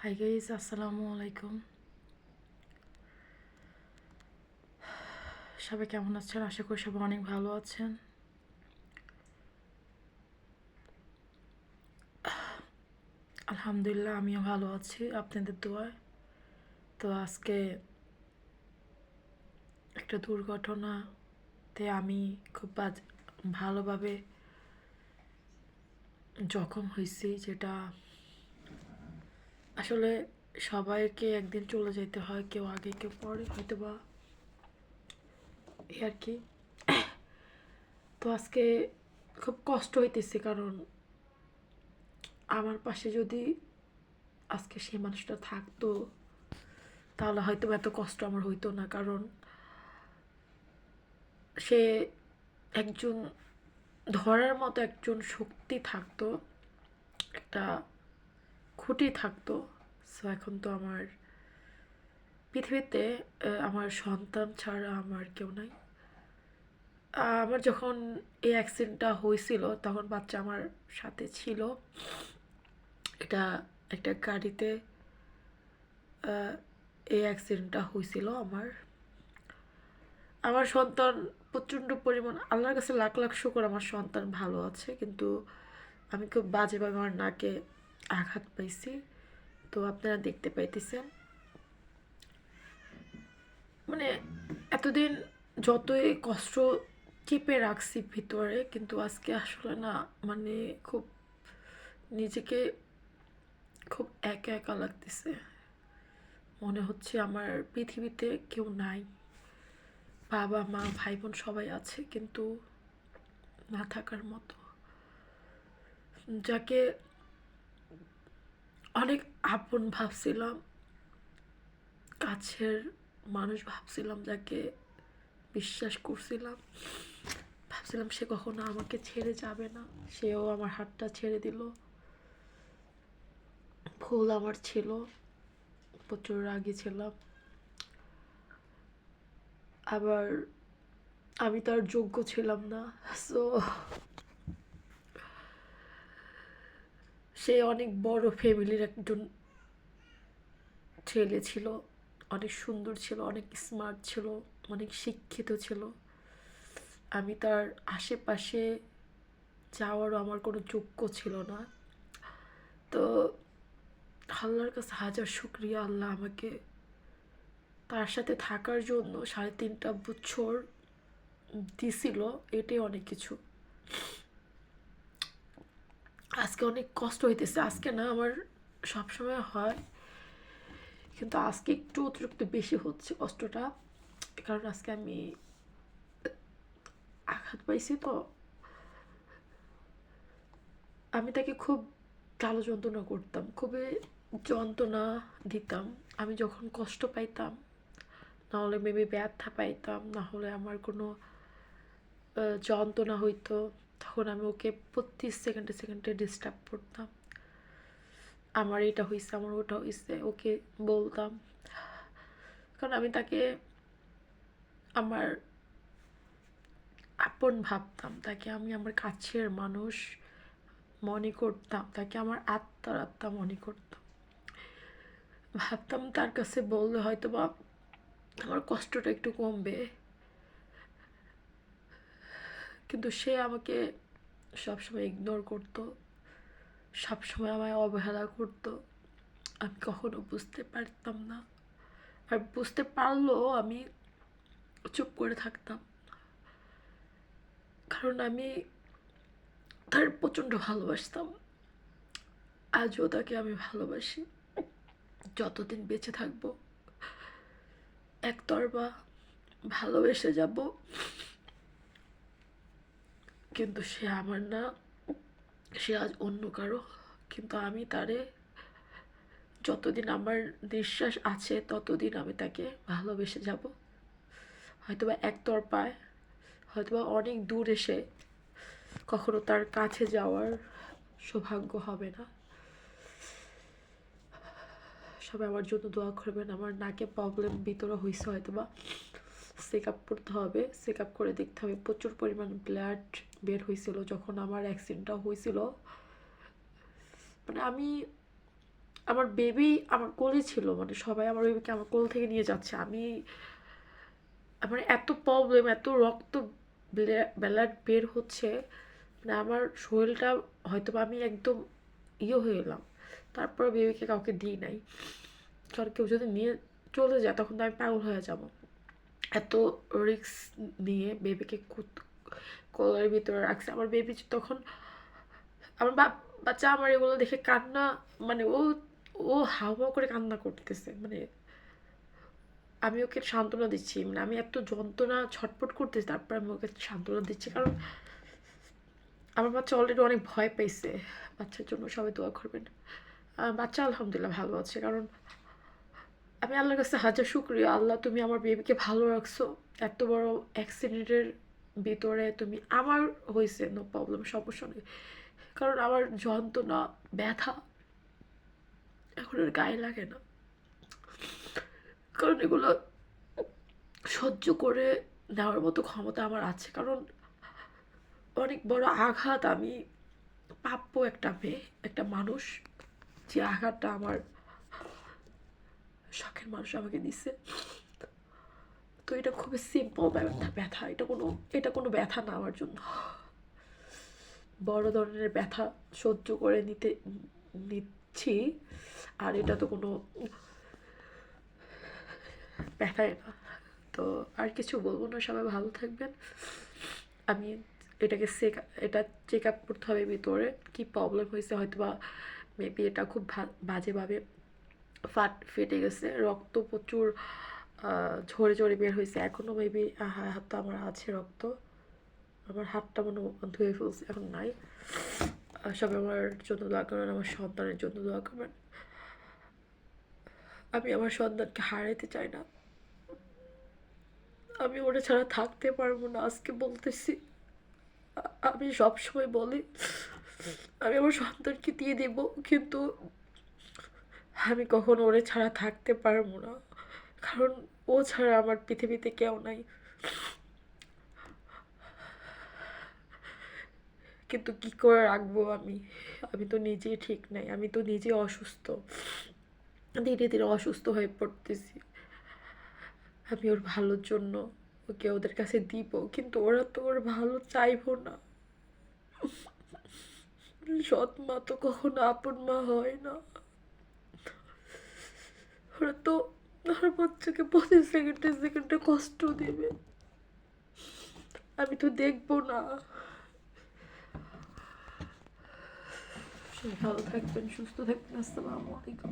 Hi guys, আসসালামু আলাইকুম। সবাই কেমন আছেন? আশা করি সবাই অনেক ভালো আছেন। আলহামদুলিল্লাহ, আমিও ভালো আছি আপনাদের দোয়ায়। তো আজকে একটা দুর্ঘটনাতে আমি খুব ভালোভাবে জখম হয়েছি, যেটা আসলে সবাইকে একদিন চলে যেতে হয়, কেউ আগে কেউ পরে, হয়তো বা এই আর কি। তো আজকে খুব কষ্ট হইতেছে, কারণ আমার পাশে যদি আজকে সেই মানুষটা থাকতো তাহলে হয়তো এত কষ্ট আমার হইতো না। কারণ সে একজন ধরার মতো একজন শক্তি থাকতো, একটা খুঁটি থাকতো। সো এখন তো আমার পৃথিবীতে আমার সন্তান ছাড়া আমার কেউ নাই। আমার যখন এই অ্যাক্সিডেন্টটা হয়েছিল তখন বাচ্চা আমার সাথে ছিল। এটা একটা গাড়িতে এই অ্যাক্সিডেন্টটা হয়েছিল আমার। আমার সন্তান প্রচণ্ড পরিমাণ, আল্লাহর কাছে লাখ লাখ শুকর আমার সন্তান ভালো আছে, কিন্তু আমি খুব বাজেভাবে আমার নাকে আঘাত পাইছি। তো আপনারা দেখতে পাইতেছেন, মানে এতদিন যতই কষ্ট চেপে রাখছি ভিতরে, কিন্তু আজকে আসলে না, মানে খুব নিজেকে খুব একা একা লাগতেছে। মনে হচ্ছে আমার পৃথিবীতে কেউ নাই। বাবা মা ভাই বোন সবাই আছে, কিন্তু না থাকার মতো। যাকে অনেক আপন ভাবছিলাম, কাছের মানুষ ভাবছিলাম, যাকে বিশ্বাস করছিলাম, ভাবছিলাম সে কখনো আমাকে ছেড়ে যাবে না, সেও আমার হাতটা ছেড়ে দিল। ভুল আমার ছিল, প্রচুর রাগী ছিলাম। আবার আমি তার যোগ্য ছিলাম না। সো সে অনেক বড় ফ্যামিলির একজন ছেলে ছিল, অনেক সুন্দর ছিল, অনেক স্মার্ট ছিল, অনেক শিক্ষিত ছিল। আমি তার আশেপাশে যাওয়ারও আমার কোনো যোগ্য ছিল না। তো আল্লাহর কাছে হাজার শুক্রিয়া, আল্লাহ আমাকে তার সাথে থাকার জন্য 3.5 বছর দিছিল। এটাই অনেক কিছু। আজকে অনেক কষ্ট হইতেছে, আজকে না, আমার সবসময় হয়, কিন্তু আজকে একটু অতিরিক্ত বেশি হচ্ছে কষ্টটা। কারণ আজকে আমি আঘাত পাইছি, তো আমি তাকে খুব কালো যন্ত্রণা করতাম, খুবই যন্ত্রণা দিতাম। আমি যখন কষ্ট পাইতাম, না হলে মেবি ব্যথা পাইতাম, না হলে আমার কোনো যন্ত্রণা হইতো, তখন আমি ওকে প্রতি সেকেন্ডে সেকেন্ডে ডিস্টার্ব করতাম। আমার এটা হয়েছে, আমার ওটা হয়েছে, ওকে বলতাম। কারণ আমি তাকে আমার আপন ভাবতাম, তাকে আমি আমার কাছের মানুষ মনে করতাম, তাকে আমার আত্মার আত্মা মনে করতাম। ভাবতাম তার কাছে বললে হয়তো বা আমার কষ্টটা একটু কমবে, কিন্তু সে আমাকে সবসময় ইগনোর করতো, সবসময় আমায় অবহেলা করতো। আমি কখনো বুঝতে পারতাম না, আর বুঝতে পারলেও আমি চুপ করে থাকতাম। কারণ আমি তার প্রচণ্ড ভালোবাসতাম, আজও তাকে আমি ভালোবাসি। যতদিন বেঁচে থাকবো একতরফা ভালোবেসে যাব, কিন্তু সে আমার না, সে আজ অন্য কারো। কিন্তু আমি তারে, যতদিন আমার নিঃশ্বাস আছে ততদিন আমি তাকে ভালোবেসে যাব। হয়তোবা একতরফায়, হয়তোবা অনেক দূর এসে কখনো তার কাছে যাওয়ার সৌভাগ্য হবে না। সবাই আমার জন্য দোয়া করবেন। আমার নাকে প্রবলেম ভিতরে হয়েছে, হয়তোবা চেক আপ করতে হবে, চেক আপ করে দেখতে হবে। প্রচুর পরিমাণ ব্লাড বের হয়েছিল যখন আমার অ্যাক্সিডেন্টটা হয়েছিল। মানে আমি আমার বেবি আমার কোলে ছিল, মানে সবাই আমার বেবিকে আমার কোল থেকে নিয়ে যাচ্ছে, আমি আমার এত প্রবলেম, এত রক্ত ব্লাড বের হচ্ছে, মানে আমার শরীরটা হয়তো আমি একদম হয়ে এলাম। তারপর বেবিকে কাউকে দিই নাই, কারণ কেউ যদি নিয়ে চলে যায় তখন তো আমি পাগল হয়ে যাব। এত রিস্ক নিয়ে বেবিকে কোলের ভিতরে রাখছে। আমার বেবি তখন, আমার বাচ্চা আমার এগুলো দেখে কান্না, মানে ও ও হাউমাউ করে কান্না করতেছে, মানে আমি ওকে সান্ত্বনা দিচ্ছি, মানে আমি এত যন্ত্রণা ছটফট করতেছি, তারপর আমি ওকে সান্ত্বনা দিচ্ছি, কারণ আমার বাচ্চা অলরেডি অনেক ভয় পাইছে। বাচ্চার জন্য সবাই দোয়া করবেন। বাচ্চা আলহামদুলিল্লাহ ভালো আছে, কারণ আমি আল্লাহর কাছে হাজার শুকরিয়া, আল্লাহ তুমি আমার বেবিকে ভালো রাখছো। এত বড় অ্যাক্সিডেন্টের ভিতরে তুমি আমার হয়েছে, নো প্রবলেম, সমস্যা নেই, কারণ আমার যন্ত্রণা ব্যথা এখন আর গায়ে লাগে না, কারণ এগুলো সহ্য করে নেওয়ার মতো ক্ষমতা আমার আছে, কারণ অনেক বড় আঘাত, আমি প্রাপ্য একটা মেয়ে, একটা মানুষ, যে আঘাতটা আমার শখের মানুষ আমাকে দিছে। তো এটা খুবই সিম্পল ব্যথা, এটা কোনো ব্যথা না আমার জন্য। বড় ধরনের ব্যথা সহ্য করে নিচ্ছি, আর এটা তো কোনো ব্যথাই না। তো আর কিছু বলবো না, সবাই ভালো থাকবেন। আমি এটা চেক আপ করতে হবে ভিতরে কি প্রবলেম হয়েছে, হয়তো বা মেবি এটা খুব বাজেভাবে ফেটে গেছে, রক্ত প্রচুর ঝরে ঝরে বের হয়েছে, এখনও মেবি হাতটা আমার আছে রক্ত, আমার হাতটা মনে ধুয়ে ফেলছে, এখন নাই। সবাই আমার জন্য দোয়া করবেন, আমার সন্তানের জন্য দোয়া করবেন। আমি আমার সন্তানকে হারাইতে চাই না, আমি ওরা ছাড়া থাকতে পারবো না, আজকে বলতেছি। আমি সবসময় বলি আমি আমার সন্তানকে দিয়ে দেব, কিন্তু আমি কখনো ওরে ছাড়া থাকতে পারবো না, কারণ ও ছাড়া আমার পৃথিবীতে কেউ নাই। কিন্তু কি করে রাখবো আমি, আমি তো নিজেই ঠিক নাই, আমি তো নিজে অসুস্থ, ধীরে ধীরে অসুস্থ হয়ে পড়তেছি। আমি ওর ভালোর জন্য ওকে ওদের কাছে দিব, কিন্তু ওরা তো ওর ভালো চাইবো না। সৎ মা তো কখনো আপন মা হয় না, ওরা তো আমার বাচ্চাকে প্রতি সেকেন্ডে সেকেন্ডে কষ্ট দেবে, আমি তো দেখবো না। ভালো থাকবেন, সুস্থ থাকবেন, আসসালামু আলাইকুম।